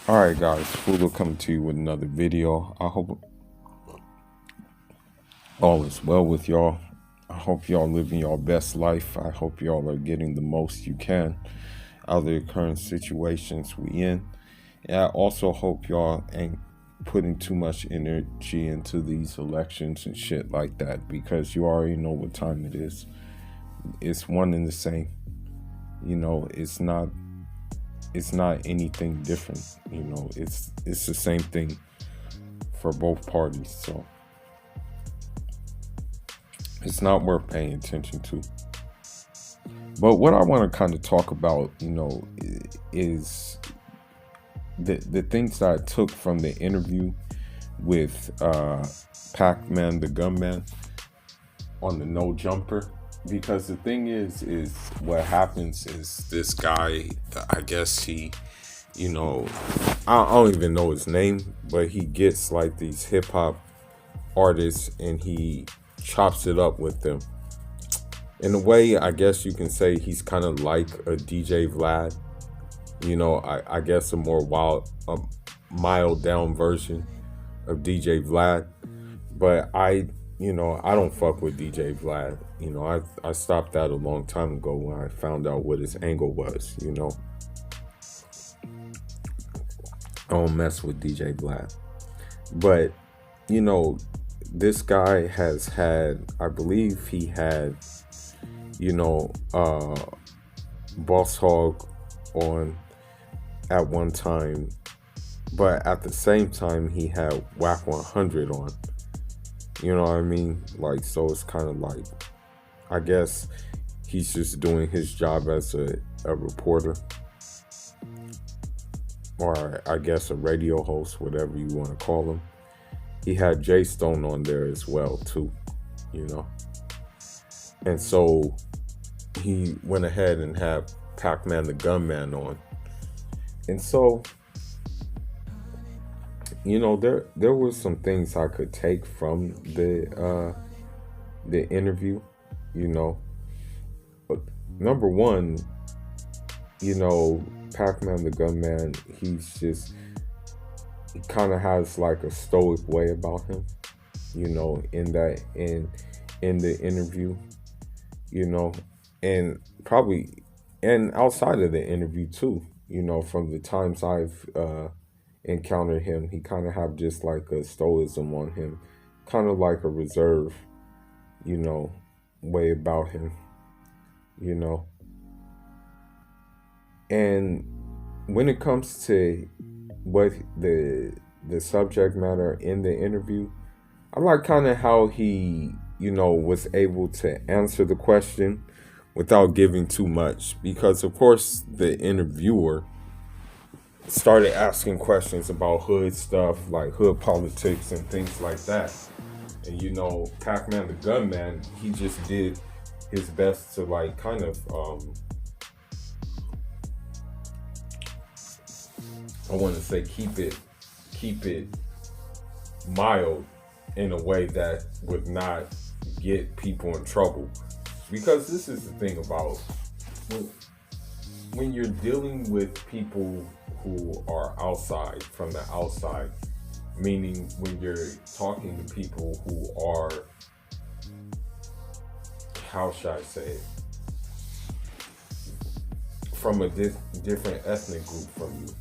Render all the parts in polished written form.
Alright guys, Fulo coming to you with another video. I hope all is well with y'all. I hope y'all living your best life. I hope y'all are getting the most you can out of the current situations we in. And I also hope y'all ain't putting too much energy into these elections and shit like that, because you already know what time it is. It's one and the same. It's not anything different. It's the same thing for both parties. So it's not worth paying attention to. But what I want to kind of talk about, is the things that I took from the interview with Pacman, the gunman, on the no jumper. Because the thing is what happens is this guy, I guess he, I don't even know his name, but he gets like these hip hop artists and he chops it up with them. In a way, I guess you can say he's kind of like a DJ Vlad. I guess a more mild down version of DJ Vlad. But I don't fuck with DJ Vlad. I stopped that a long time ago when I found out what his angle was. I don't mess with DJ Vlad. But, this guy has had, I believe he had, Boss Hog on at one time. But at the same time, he had Whack 100 on. You know what I mean? Like, so it's kind of like, I guess he's just doing his job as a reporter, or I guess a radio host, whatever you want to call him. He had Jay Stone on there as well too, and so he went ahead and had Pacman the gunman on. And so there were some things I could take from the interview. But number one, Pacman the gunman, he kind of has like a stoic way about him, in the interview, and probably and outside of the interview too, from the times I've encountered him, he kind of have just like a stoicism on him, kind of like a reserve, way about him, and when it comes to what the subject matter in the interview, I like kind of how he was able to answer the question without giving too much, because of course the interviewer started asking questions about hood stuff, like hood politics and things like that. And Pacman the gunman, he just did his best to like kind of I want to say keep it mild in a way that would not get people in trouble. Because this is the thing about when you're dealing with people who are outside, from the outside, meaning when you're talking to people who are, how should I say it, from a different ethnic group from you.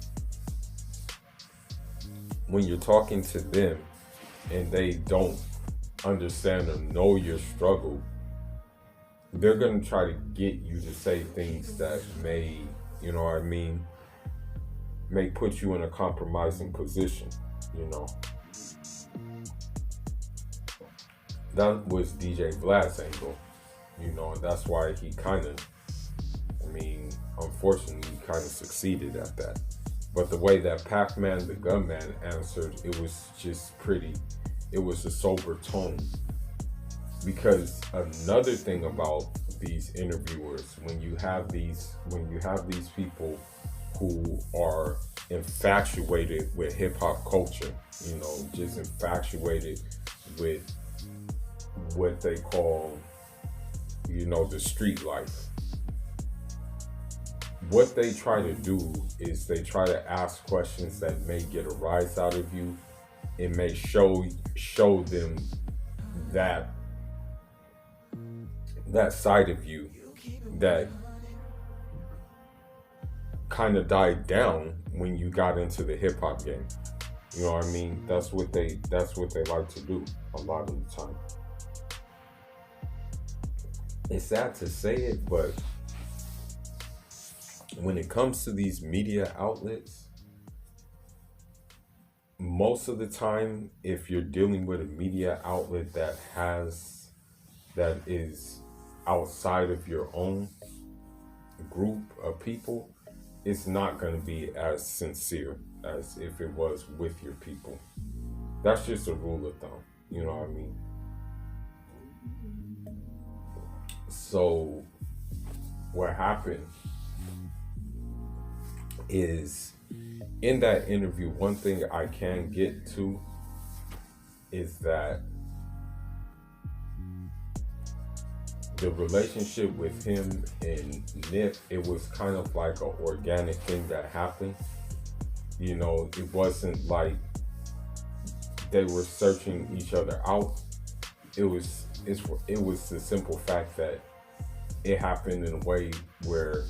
When you're talking to them and they don't understand or know your struggle, they're going to try to get you to say things that may, may put you in a compromising position, That was DJ Vlad's angle, and that's why he kind of, unfortunately, he kind of succeeded at that. But the way that Pacman the gunman answered, it was just it was a sober tone. Because another thing about these interviewers, when you have these people who are infatuated with hip hop culture, just infatuated with what they call, the street life, what they try to do is they try to ask questions that may get a rise out of you. It may show them that that side of you that kind of died down when you got into the hip hop game. You know what I mean? That's what they like to do a lot of the time. It's sad to say it, but when it comes to these media outlets, most of the time, if you're dealing with a media outlet that is outside of your own group of people, it's not going to be as sincere as if it was with your people. That's just a rule of thumb. You know what I mean? So what happened is, in that interview, one thing I can get to is that the relationship with him and Nip, it was kind of like an organic thing that happened. You know, it wasn't like they were searching each other out. It was the simple fact that it happened in a way where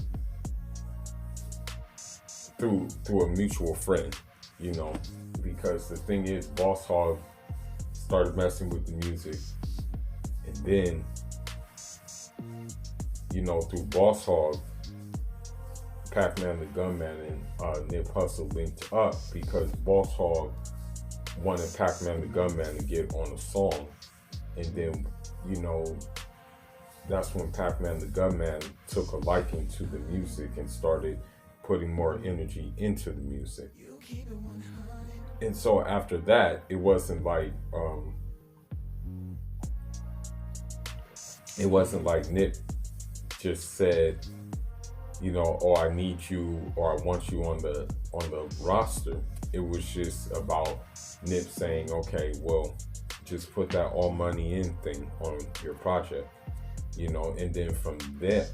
through a mutual friend, you know, because the thing is, Boss Hogg started messing with the music, and then, you know, through Boss Hogg, Pacman the Gunman and Nip Hussle linked up because Boss Hogg wanted Pacman the Gunman to get on a song, and then, you know, that's when Pacman the Gunman took a liking to the music and started putting more energy into the music. And so after that, it wasn't like Nip just said, you know, oh, I need you or I want you on the roster. It was just about Nip saying, okay, well, just put that all money in thing on your project, you know. And then from there,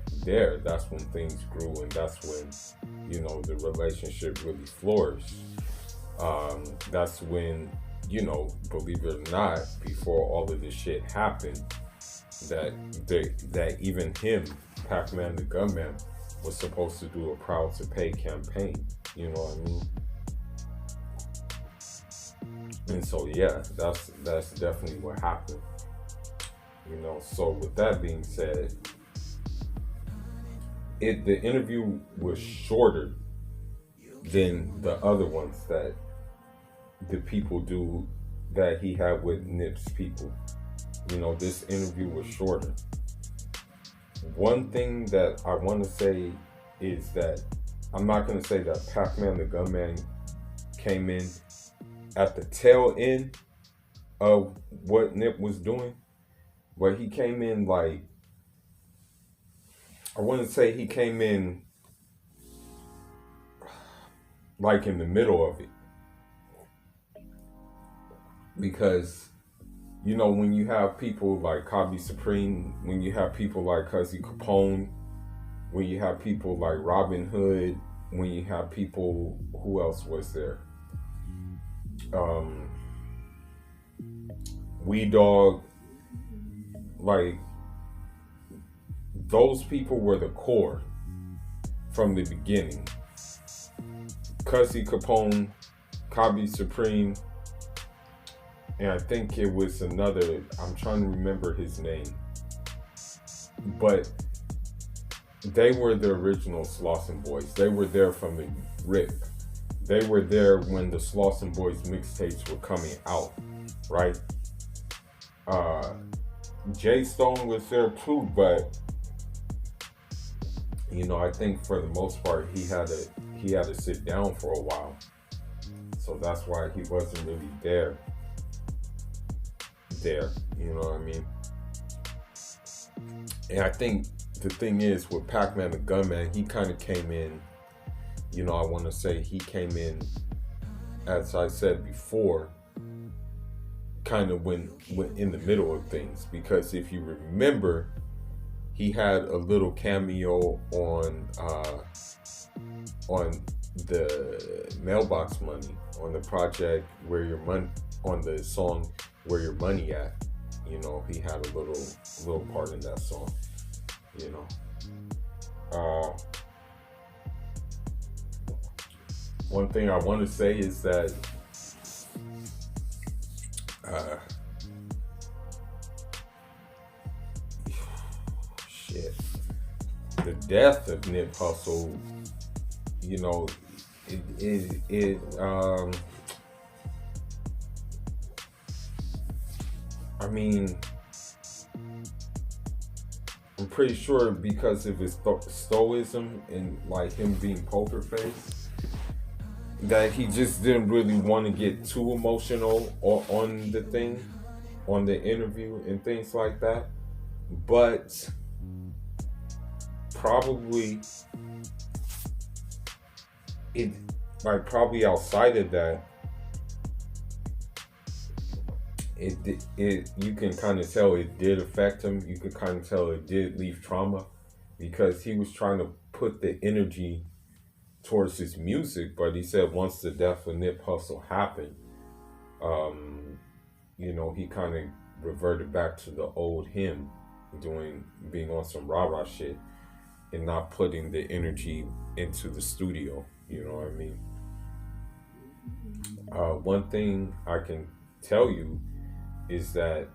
that's when things grew, and that's when, you know, the relationship really flourished. That's when, you know, believe it or not, before all of this shit happened, that even him, Pacman the Gunman, was supposed to do a Proud to Pay campaign. You know what I mean? And so yeah, that's definitely what happened. You know, so with that being said, the interview was shorter than the other ones that the people do that he had with Nip's people. You know, this interview was shorter. One thing that I want to say is that I'm not going to say that Pacman the Gunman came in at the tail end of what Nip was doing, but he came in like, I want to say he came in like in the middle of it. Because, you know, when you have people like Kabi Supreme, when you have people like Cuzzy Capone, when you have people like Robin Hood, when you have people, who else was there? Wee Dog, like, those people were the core from the beginning. Cuzzy Capone, Kabi Supreme, and I think it was another, I'm trying to remember his name, but they were the original Slauson Boys. They were there from the rip. They were there when the Slauson Boys mixtapes were coming out, right? Jay Stone was there too, but, you know, I think for the most part he had to sit down for a while, so that's why he wasn't really there. You know what I mean? And I think the thing is, with Pacman the Gunman, he kind of came in, you know, I want to say he came in, as I said before, kind of when in the middle of things, because if you remember, he had a little cameo on on the Mailbox Money, on the project Where Your Money, on the song Where Your Money At. You know, he had a little part in that song. You know, one thing I want to say is that uh, shit, the death of Nip Hussle, you know, I mean, I'm pretty sure because of his stoicism and like him being poker face, that he just didn't really want to get too emotional on the thing, on the interview and things like that. But probably it, like probably outside of that, it you can kind of tell it did affect him. You could kind of tell it did leave trauma, because he was trying to put the energy towards his music, but he said once the death of Nip Hussle happened, you know, he kind of reverted back to the old him, being on some rah-rah shit and not putting the energy into the studio. You know what I mean? One thing I can tell you is that,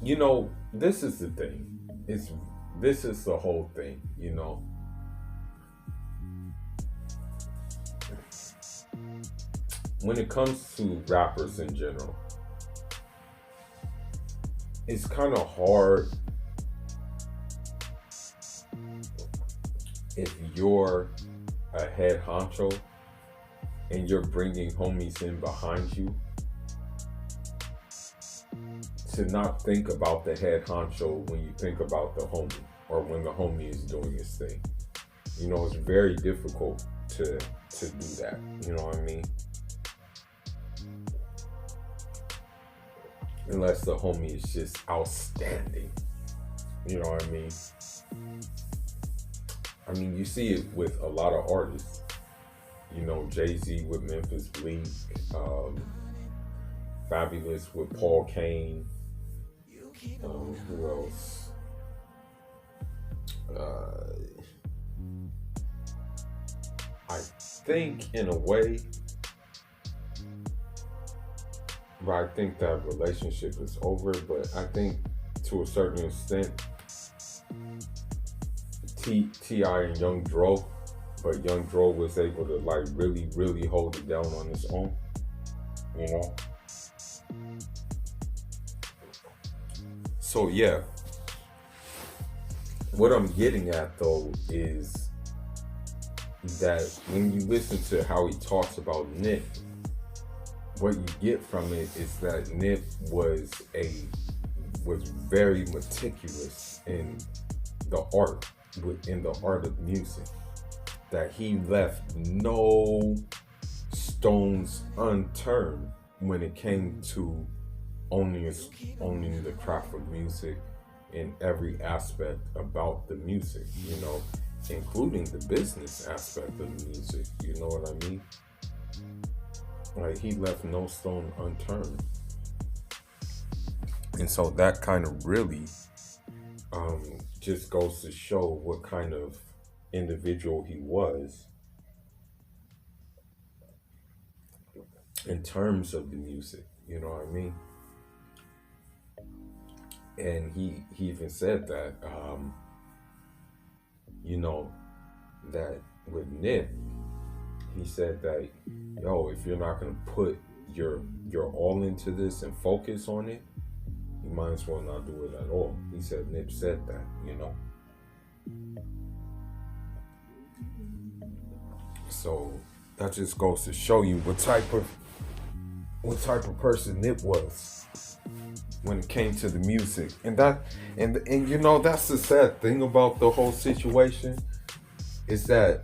you know, this is the thing. This is the whole thing, you know. When it comes to rappers in general, it's kind of hard if you're a head honcho and you're bringing homies in behind you to not think about the head honcho when you think about the homie, or when the homie is doing his thing. You know, it's very difficult to do that. You know what I mean? Unless the homie is just outstanding. You know what I mean? I mean, you see it with a lot of artists. You know, Jay-Z with Memphis Bleak, Fabulous with Paul Kane. Who else? I think in a way, but I think that relationship is over. But I think to a certain extent, T.I. and Young Dro, but Young Dro was able to like really, really hold it down on his own. You know? So yeah, what I'm getting at though is that when you listen to how he talks about Nip, what you get from it is that Nip was very meticulous in the art of music. That he left no stones unturned when it came to owning the craft of music in every aspect about the music, you know, including the business aspect of the music. You know what I mean? Like, he left no stone unturned. And so that kind of really just goes to show what kind of individual he was in terms of the music. You know what I mean? And he even said that, you know, that with Nip, he said that, yo, if you're not gonna put your all into this and focus on it, you might as well not do it at all. He said, Nip said that, you know. So that just goes to show you what type of person Nip was when it came to the music. And you know, that's the sad thing about the whole situation, is that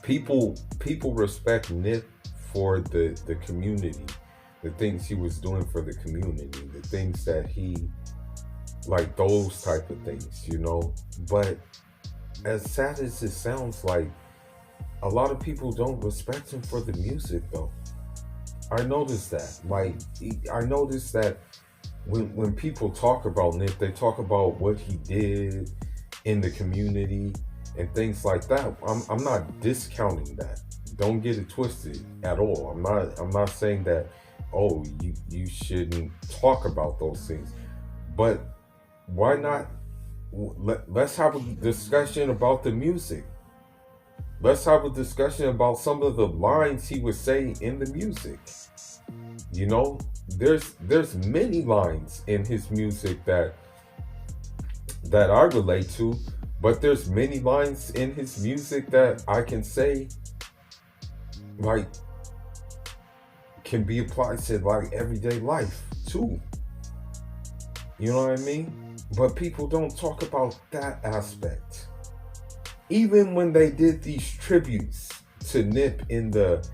people respect Nip for the community, the things he was doing for the community, the things that he like those type of things, But as sad as it sounds, like a lot of people don't respect him for the music, though. I noticed that. Like, I noticed that when people talk about Nip, they talk about what he did in the community and things like that. I'm not discounting that. Don't get it twisted at all. I'm not saying that, oh, you shouldn't talk about those things. But why not let's have a discussion about the music. Let's have a discussion about some of the lines he would say in the music. There's many lines in his music that I relate to, but there's many lines in his music that I can say, like, can be applied to like everyday life too. You know what I mean? But people don't talk about that aspect. Even when they did these tributes to Nip in the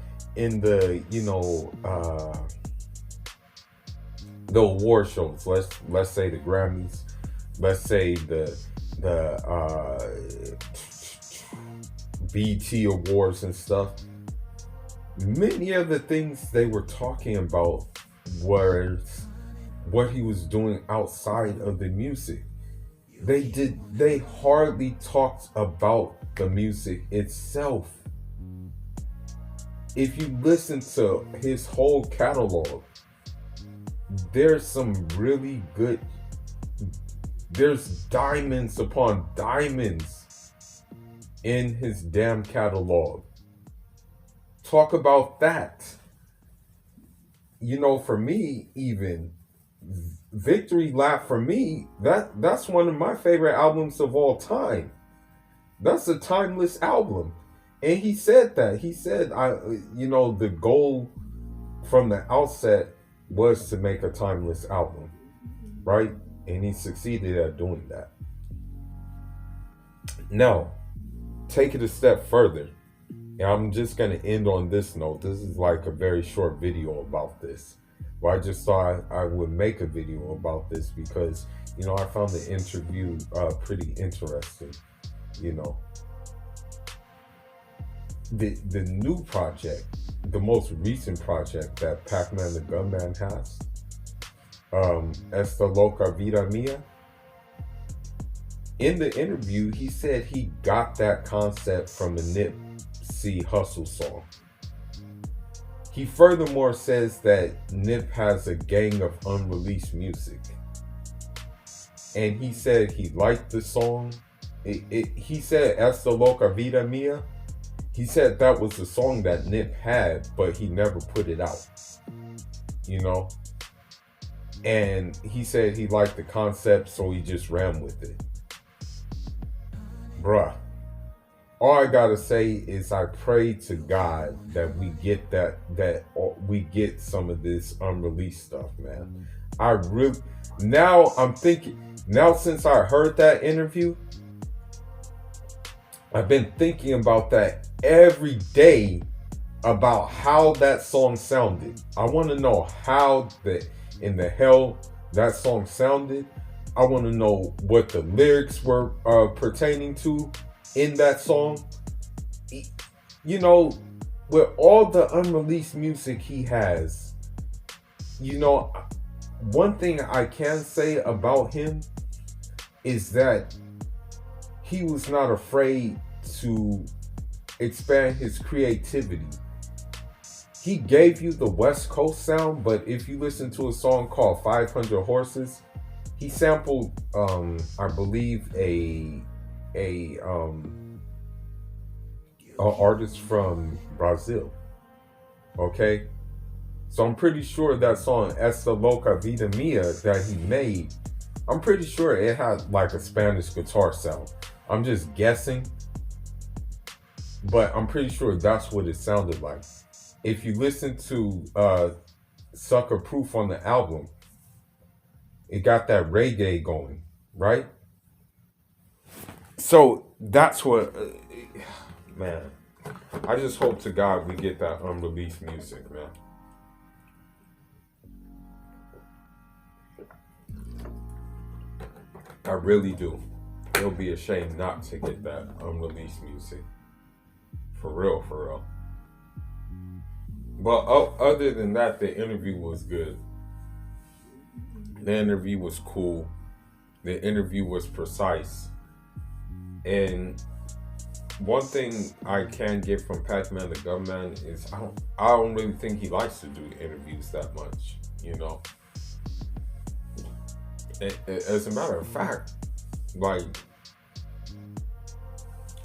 the award shows, let's say the Grammys, let's say the BET Awards and stuff, many of the things they were talking about was what he was doing outside of the music. They hardly talked about the music itself. If you listen to his whole catalog, there's some really good, there's diamonds upon diamonds in his damn catalog. Talk about that. For me, even Victory Lap, for me, that's one of my favorite albums of all time. That's a timeless album. And he said that. He said, the goal from the outset was to make a timeless album, right? And he succeeded at doing that. Now, take it a step further. And I'm just going to end on this note. This is like a very short video about this. Well, I just thought I would make a video about this because, I found the interview pretty interesting, The new project, the most recent project that Pacman the Gunman has, Esta Loca Vida Mia. In the interview, he said he got that concept from a Nipsey Hussle song. He furthermore says that Nip has a gang of unreleased music. And he said he liked the song. He said Esta Loca Vida Mia. He said that was the song that Nip had, but he never put it out. And he said he liked the concept, so he just ran with it. Bruh. All I gotta say is I pray to God that we get that we get some of this unreleased stuff, man. I'm thinking, now since I heard that interview, I've been thinking about that every day, about how that song sounded. I want to know how in the hell that song sounded. I want to know what the lyrics were pertaining to in that song. With all the unreleased music he has, one thing I can say about him is that he was not afraid to expand his creativity. He gave you the West Coast sound, but if you listen to a song called 500 Horses, he sampled, I believe, a artist from Brazil. Okay, so I'm pretty sure that song Esta Loca Vida Mia that he made, I'm pretty sure it had like a Spanish guitar sound. I'm just guessing, but I'm pretty sure that's what it sounded like. If you listen to Sucker Proof on the album, it got that reggae going, right? So that's what, man, I just hope to God we get that unreleased music, man. I really do. It'll be a shame not to get that unreleased music. For real, for real. But other than that, the interview was good. The interview was cool. The interview was precise. And one thing I can get from Pacman the Gunman is I don't really think he likes to do interviews that much, you know. As a matter of fact, like,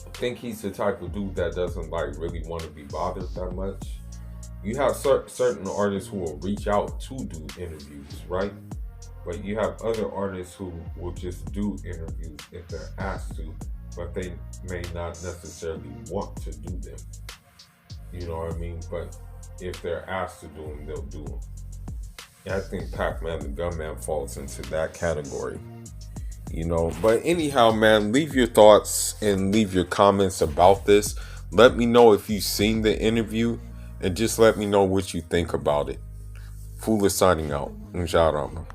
I think he's the type of dude that doesn't like really want to be bothered that much. You have certain artists who will reach out to do interviews, right? But you have other artists who will just do interviews if they're asked to, but they may not necessarily want to do them. You know what I mean? But if they're asked to do them, they'll do them. And I think Pacman the Gunman falls into that category. You know, but anyhow, man, leave your thoughts and leave your comments about this. Let me know if you've seen the interview and just let me know what you think about it. Foolish signing out. Inshallah.